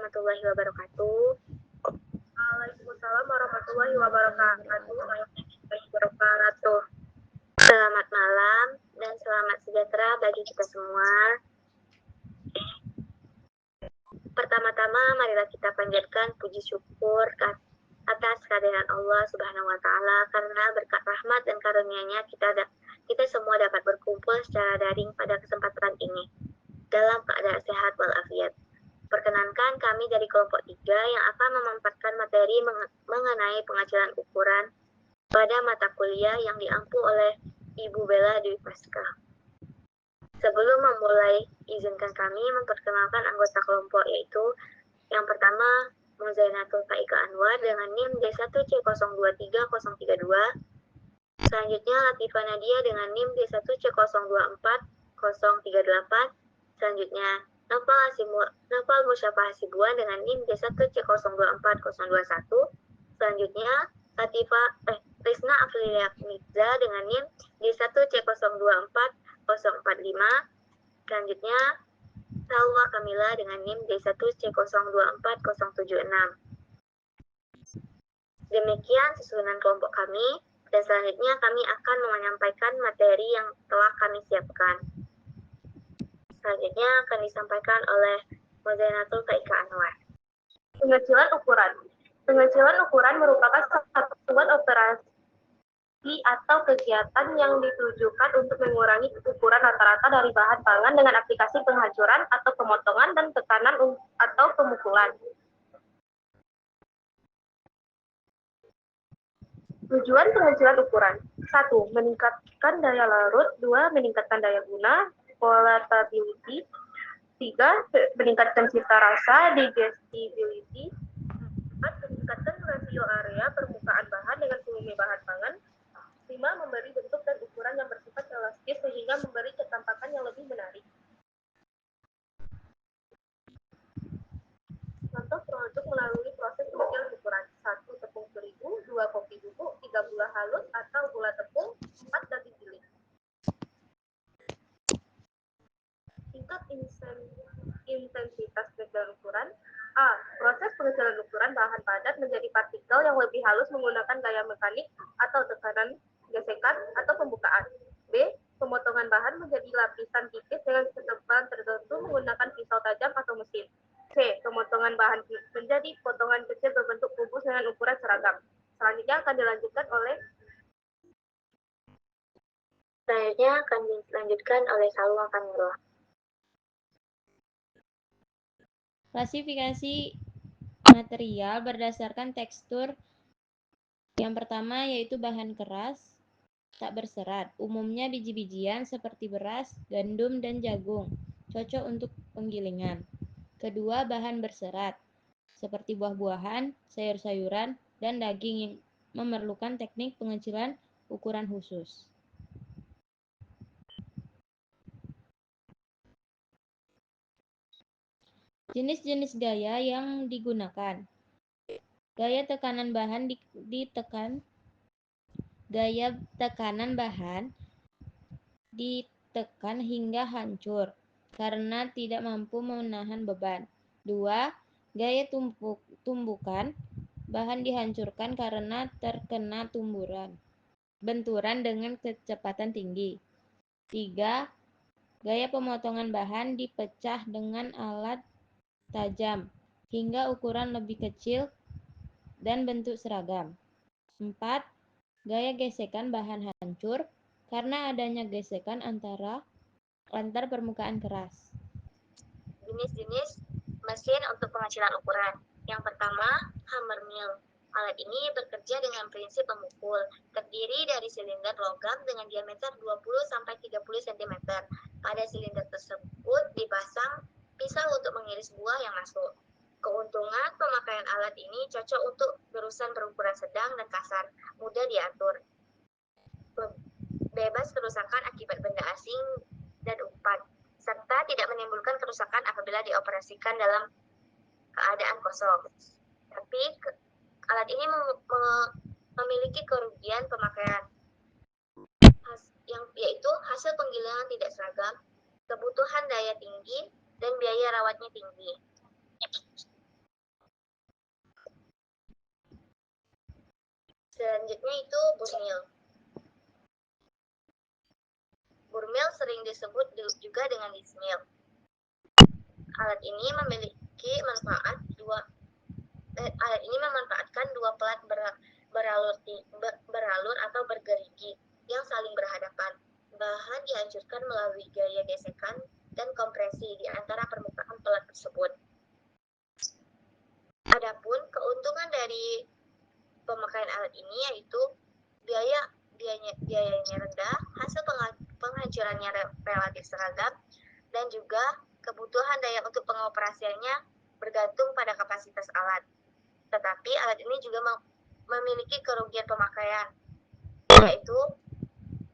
warahmatullahi wabarakatuh. Waalaikumsalam warahmatullahi wabarakatuh. Selamat malam dan selamat sejahtera bagi kita semua. Pertama-tama marilah kita panjatkan puji syukur atas kehadiran Allah Subhanahu wa taala karena berkat rahmat dan karunia-Nya kita semua dapat berkumpul secara daring pada kesempatan ini dalam keadaan sehat walafiat. Perkenankan kami dari kelompok 3 yang akan memaparkan materi mengenai pengajaran ukuran pada mata kuliah yang diampu oleh Ibu Bella Dwi Pasca. Sebelum memulai, izinkan kami memperkenalkan anggota kelompok, yaitu yang pertama Muzainatul Faika Anwar dengan NIM D1C023032. Selanjutnya Latifah Nadia dengan NIM D1C024038. Selanjutnya Nafal Musyafah Hasibuan dengan NIM D1C024021. Selanjutnya Rizna Afrilia Mirza dengan NIM D1C024045. Selanjutnya Salwa Kamila dengan NIM D1C024076. Demikian susunan kelompok kami, dan selanjutnya kami akan menyampaikan materi yang telah kami siapkan. Selanjutnya akan disampaikan oleh Muzainatul Faika Anwar. Pengecilan ukuran. Pengecilan ukuran merupakan satuan operasi atau kegiatan yang ditujukan untuk mengurangi ukuran rata-rata dari bahan pangan dengan aplikasi penghancuran atau pemotongan dan tekanan atau pemukulan. Tujuan pengecilan ukuran: 1. Meningkatkan daya larut. 2. Meningkatkan daya guna, palatability. 3. Meningkatkan cita rasa, digestibility. 4. Meningkatkan rasio area permukaan bahan dengan volume bahan pangan. 5. Memberi bentuk dan ukuran yang bersifat elastis sehingga memberi ketampakan yang lebih menarik. Contoh produk melalui proses pengecilan ukuran: 1. Tepung terigu, 2. Kopi bubuk, 3. Gula halus atau gula tepung, 4. Daging giling. Tingkat intensitas pengecilan ukuran. A. Proses pengecilan ukuran bahan padat menjadi partikel yang lebih halus menggunakan gaya mekanik atau tekanan, gesekan, atau pembukaan. B. Pemotongan bahan menjadi lapisan tipis dengan ketebalan tertentu menggunakan pisau tajam atau mesin. C. Pemotongan bahan menjadi potongan kecil berbentuk kubus dengan ukuran seragam. Selanjutnya akan dilanjutkan oleh Salwa Kamila. Klasifikasi material berdasarkan tekstur. Yang pertama yaitu bahan keras, tak berserat. Umumnya biji-bijian seperti beras, gandum, dan jagung. Cocok untuk penggilingan. Kedua, bahan berserat, seperti buah-buahan, sayur-sayuran, dan daging yang memerlukan teknik pengecilan ukuran khusus. Jenis-jenis gaya yang digunakan. Gaya tekanan bahan Gaya tekanan bahan ditekan hingga hancur karena tidak mampu menahan beban. 2. Gaya tumbukan bahan dihancurkan karena terkena benturan dengan kecepatan tinggi. 3. Gaya pemotongan bahan dipecah dengan alat tajam hingga ukuran lebih kecil dan bentuk seragam. 4. Gaya gesekan bahan hancur karena adanya gesekan antar permukaan keras. Jenis-jenis mesin untuk pengecilan ukuran. Yang pertama, hammer mill. Alat ini bekerja dengan prinsip memukul, terdiri dari silinder logam dengan diameter 20-30 cm. Pada silinder tersebut dipasang pisau untuk mengiris buah yang masuk. Keuntungan pemakaian alat ini cocok untuk urusan berukuran sedang dan kasar, mudah diatur, bebas kerusakan akibat benda asing dan umpan, serta tidak menimbulkan kerusakan apabila dioperasikan dalam keadaan kosong. Tapi alat ini memiliki kerugian pemakaian, yaitu hasil penggilingan tidak seragam, kebutuhan daya tinggi, dan biaya rawatnya tinggi. Selanjutnya itu burmil. Burmil sering disebut juga dengan dismil. Alat ini memiliki alat ini memanfaatkan dua pelat beralur atau bergerigi yang saling berhadapan. Bahan dihancurkan melalui gaya gesekan dan kompresi di antara permukaan pelat tersebut. Adapun keuntungan dari pemakaian alat ini yaitu biayanya rendah, hasil penghancurannya relatif seragam, dan juga kebutuhan daya untuk pengoperasiannya bergantung pada kapasitas alat. Tetapi alat ini juga memiliki kerugian pemakaian, yaitu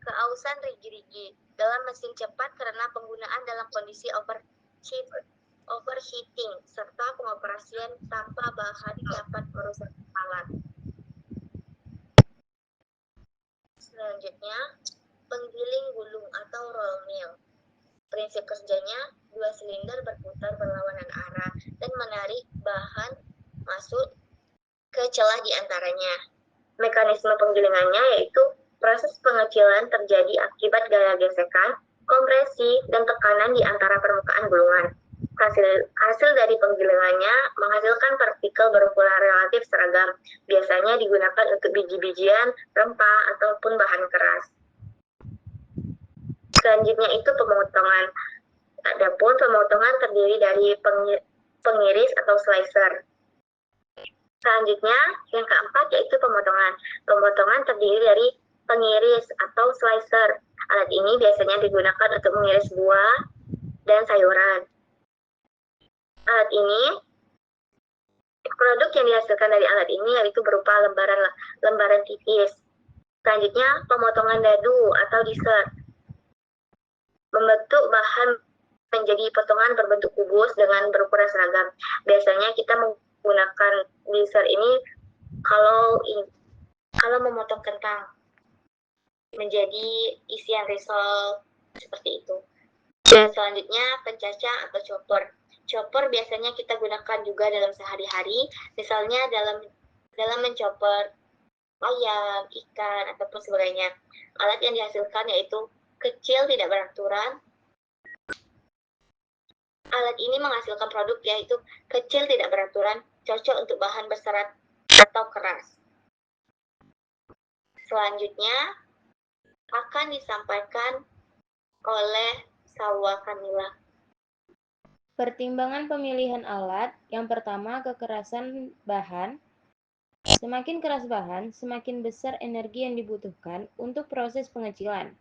keausan rigi-rigi dalam mesin cepat karena penggunaan dalam kondisi overheating, serta pengoperasian tanpa bahan dapat merusak alat. Selanjutnya, penggiling gulung atau roll mill. Prinsip kerjanya, dua silinder berputar berlawanan arah dan menarik bahan masuk ke celah di antaranya. Mekanisme penggilingannya yaitu proses pengecilan terjadi akibat gaya gesekan, kompresi, dan tekanan di antara permukaan gulungan. Hasil dari penggilingannya menghasilkan partikel berukuran relatif seragam, biasanya digunakan untuk biji-bijian, rempah, ataupun bahan keras. Selanjutnya itu pemotongan. Adapun pemotongan terdiri dari pengiris atau slicer. Selanjutnya, yang keempat yaitu pemotongan. Pemotongan terdiri dari pengiris atau slicer. Alat ini biasanya digunakan untuk mengiris buah dan sayuran. Alat ini, produk yang dihasilkan dari alat ini yaitu berupa lembaran tipis. Selanjutnya, pemotongan dadu atau dessert. Membentuk bahan menjadi potongan berbentuk kubus dengan berukuran seragam. Biasanya kita menggunakan dessert ini kalau memotong kentang menjadi isian risol seperti itu. Dan selanjutnya pencacah atau chopper. Chopper biasanya kita gunakan juga dalam sehari-hari, misalnya dalam menchopper ayam, ikan, ataupun sebagainya. Alat yang dihasilkan yaitu kecil, tidak beraturan. Alat ini menghasilkan produk yaitu kecil, tidak beraturan, cocok untuk bahan berserat atau keras. Selanjutnya akan disampaikan oleh Salwa Kamila. Pertimbangan pemilihan alat. Yang pertama, kekerasan bahan. Semakin keras bahan, semakin besar energi yang dibutuhkan untuk proses pengecilan.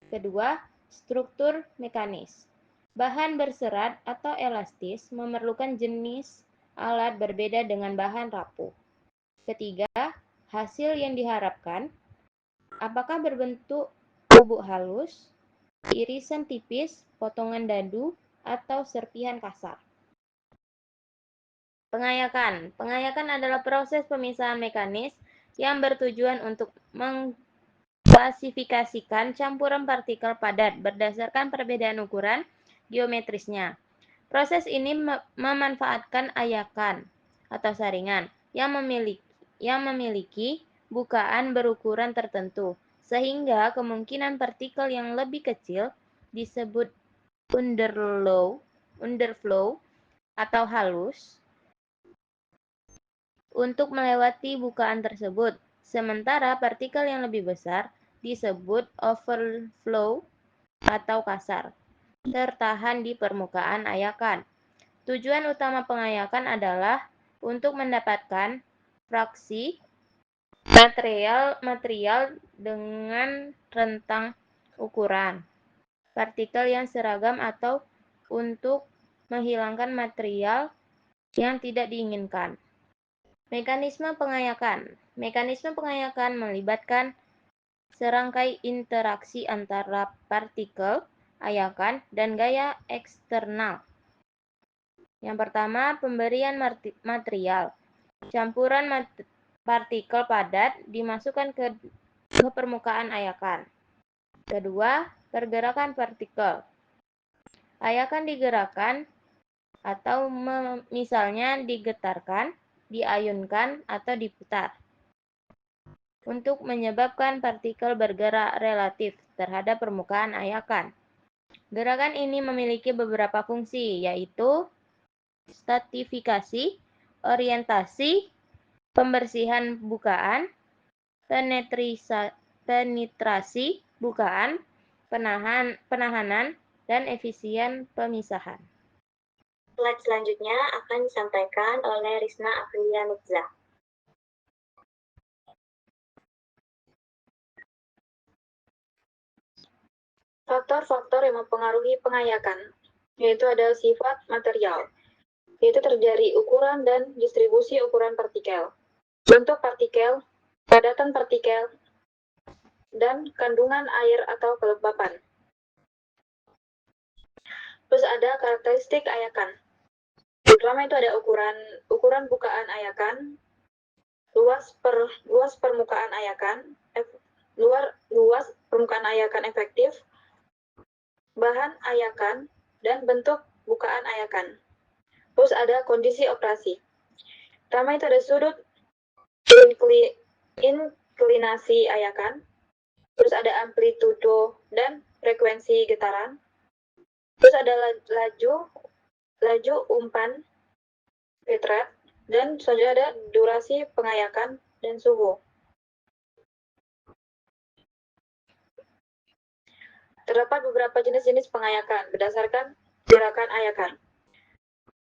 Kedua, struktur mekanis. Bahan berserat atau elastis memerlukan jenis alat berbeda dengan bahan rapuh. Ketiga, hasil yang diharapkan. Apakah berbentuk bubuk halus, irisan tipis, potongan dadu, atau serpihan kasar. Pengayakan. Pengayakan adalah proses pemisahan mekanis yang bertujuan untuk mengklasifikasikan campuran partikel padat berdasarkan perbedaan ukuran geometrisnya. Proses ini memanfaatkan ayakan atau saringan yang memiliki bukaan berukuran tertentu, sehingga kemungkinan partikel yang lebih kecil disebut underflow atau halus untuk melewati bukaan tersebut, sementara partikel yang lebih besar disebut overflow atau kasar, tertahan di permukaan ayakan. Tujuan utama pengayakan adalah untuk mendapatkan fraksi material dengan rentang ukuran partikel yang seragam atau untuk menghilangkan material yang tidak diinginkan. Mekanisme pengayakan. Mekanisme pengayakan melibatkan serangkai interaksi antara partikel ayakan dan gaya eksternal. Yang pertama, pemberian material. Campuran partikel padat dimasukkan ke permukaan ayakan. Kedua, pergerakan partikel. Ayakan digerakkan atau misalnya digetarkan, diayunkan, atau diputar. untuk menyebabkan partikel bergerak relatif terhadap permukaan ayakan. Gerakan ini memiliki beberapa fungsi, yaitu stratifikasi, orientasi, pembersihan bukaan, penetrasi bukaan, penahanan, dan efisien pemisahan. Slide selanjutnya akan disampaikan oleh Risna Aprilia Nutza. Faktor-faktor yang mempengaruhi pengayakan, yaitu ada sifat material, yaitu terjadi ukuran dan distribusi ukuran partikel, bentuk partikel, padatan partikel, dan kandungan air atau kelembapan. Terus ada karakteristik ayakan. Pertama itu ada ukuran bukaan ayakan, luas permukaan ayakan, luas permukaan ayakan efektif, bahan ayakan, dan bentuk bukaan ayakan. Terus ada kondisi operasi. Pertama itu ada sudut inklinasi ayakan, terus ada amplitudo dan frekuensi getaran, terus ada laju umpan bit rate, dan selanjutnya ada durasi pengayakan dan suhu. Terdapat beberapa jenis-jenis pengayakan berdasarkan gerakan ayakan.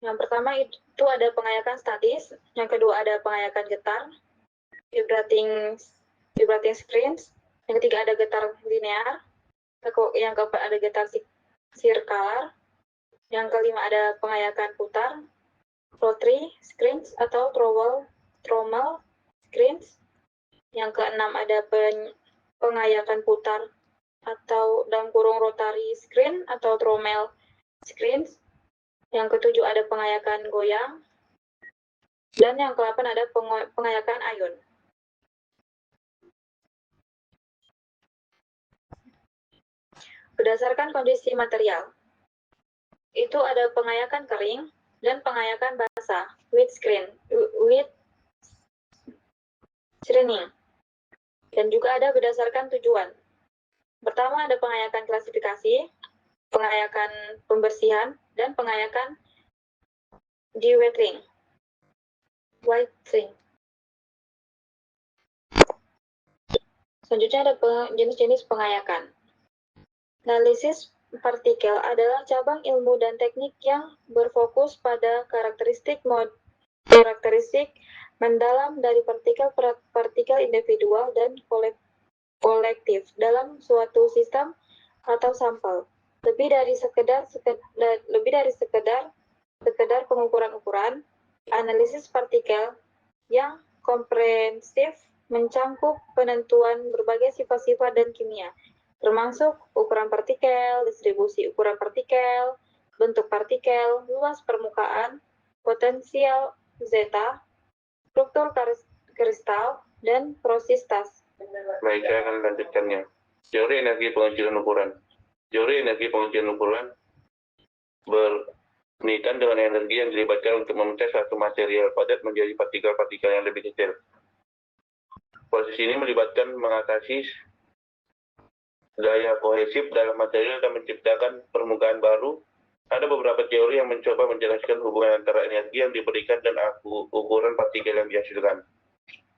Yang pertama itu ada pengayakan statis, yang kedua ada pengayakan getar, vibrating screens, yang ketiga ada getar linear, yang keempat ada getar sirkular, yang kelima ada pengayakan putar, rotary screens atau trommel screens, yang keenam ada pengayakan putar atau dalam kurung rotary screen atau trommel screens, yang ketujuh ada pengayakan goyang, dan yang ke-8 ada pengayakan ion. Berdasarkan kondisi material, itu ada pengayakan kering dan pengayakan basah, wet screening. Dan juga ada berdasarkan tujuan. Pertama ada pengayakan klasifikasi, pengayakan pembersihan, dan pengayakan dewetting. Selanjutnya ada jenis-jenis pengayakan. Analisis partikel adalah cabang ilmu dan teknik yang berfokus pada karakteristik mendalam dari partikel individual dan kolektif dalam suatu sistem atau sampel. Lebih dari sekedar pengukuran-ukuran, analisis partikel yang komprehensif mencangkup penentuan berbagai sifat-sifat dan kimia, termasuk ukuran partikel, distribusi ukuran partikel, bentuk partikel, luas permukaan, potensial zeta, struktur kristal, dan prosistas. Baik, saya akan lanjutkannya. Teori energi pengecilan ukuran. Teori energi pengecilan ukuran berkaitan dengan energi yang dilibatkan untuk memecah satu material padat menjadi partikel-partikel yang lebih kecil. Proses ini melibatkan mengatasi gaya kohesif dalam material dan menciptakan permukaan baru. Ada beberapa teori yang mencoba menjelaskan hubungan antara energi yang diberikan dan ukuran partikel yang dihasilkan.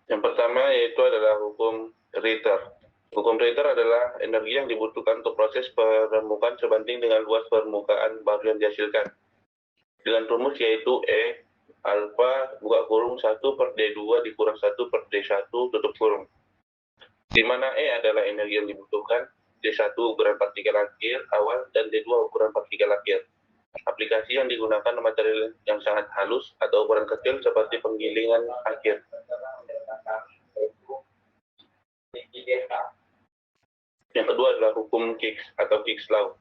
Yang pertama yaitu adalah hukum Ritter. Hukum Ritter adalah energi yang dibutuhkan untuk proses permukaan sebanding dengan luas permukaan baru yang dihasilkan. Dengan rumus yaitu E alfa buka kurung 1 per D2 dikurang 1 per D1 tutup kurung. Di mana E adalah energi yang dibutuhkan, D1 ukuran partikel akhir awal, dan D2 ukuran partikel akhir. Aplikasi yang digunakan material yang sangat halus atau ukuran kecil seperti penggilingan akhir. Yang kedua adalah hukum Higgs atau Higgs Law.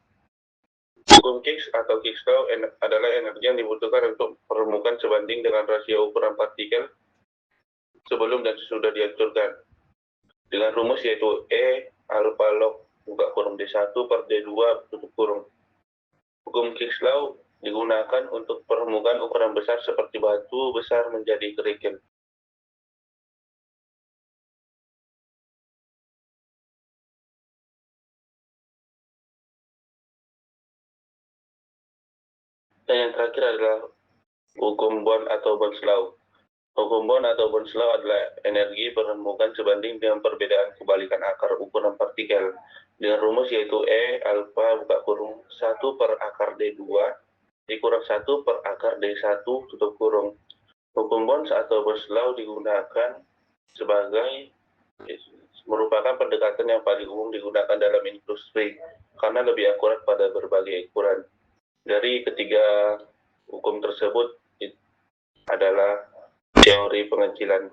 Hukum Higgs atau Higgs Law adalah energi yang dibutuhkan untuk permukaan sebanding dengan rasio ukuran partikel sebelum dan sesudah dihancurkan. Dengan rumus yaitu E alfa log buka kurung D1 per D2 tutup kurung. Hukum Higgs Law digunakan untuk permukaan ukuran besar seperti batu besar menjadi kerikil. Dan yang terakhir adalah hukum Bond atau Bohn's Law. Hukum Bond atau Bohn's Law adalah energi permukaan sebanding dengan perbedaan kebalikan akar ukuran partikel. Dengan rumus yaitu E alfa buka kurung 1 per akar D2 dikurang 1 per akar D1 tutup kurung. Hukum Bond atau Bohn's Law digunakan sebagai merupakan pendekatan yang paling umum digunakan dalam industri karena lebih akurat pada berbagai ukuran. Dari ketiga hukum tersebut adalah teori pengecilan.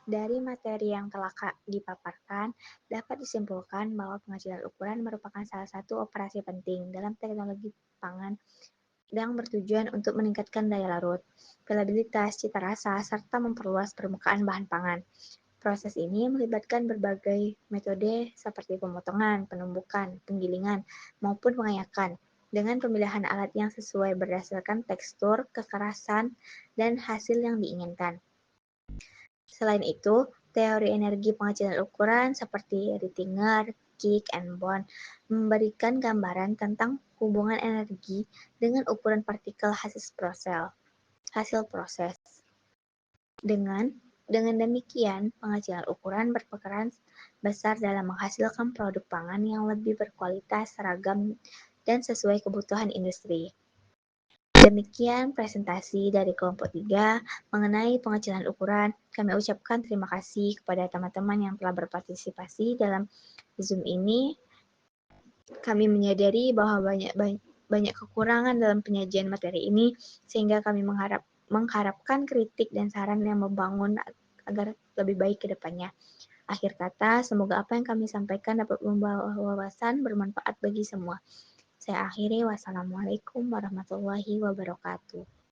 Dari materi yang telah dipaparkan, dapat disimpulkan bahwa pengecilan ukuran merupakan salah satu operasi penting dalam teknologi pangan yang bertujuan untuk meningkatkan daya larut, reliabilitas, cita rasa, serta memperluas permukaan bahan pangan. Proses ini melibatkan berbagai metode seperti pemotongan, penumbukan, penggilingan, maupun pengayakan, dengan pemilihan alat yang sesuai berdasarkan tekstur, kekerasan, dan hasil yang diinginkan. Selain itu, teori energi pengecilan ukuran seperti Rittinger, Kick, and Bond memberikan gambaran tentang hubungan energi dengan ukuran partikel hasil proses. Dengan demikian, pengecilan ukuran berperan besar dalam menghasilkan produk pangan yang lebih berkualitas, seragam, dan sesuai kebutuhan industri. Demikian presentasi dari kelompok 3 mengenai pengecilan ukuran. Kami ucapkan terima kasih kepada teman-teman yang telah berpartisipasi dalam Zoom ini. Kami menyadari bahwa banyak kekurangan dalam penyajian materi ini, sehingga kami mengharapkan kritik dan saran yang membangun agar lebih baik ke depannya. Akhir kata, semoga apa yang kami sampaikan dapat membawa wawasan bermanfaat bagi semua. Saya akhiri, wassalamualaikum warahmatullahi wabarakatuh.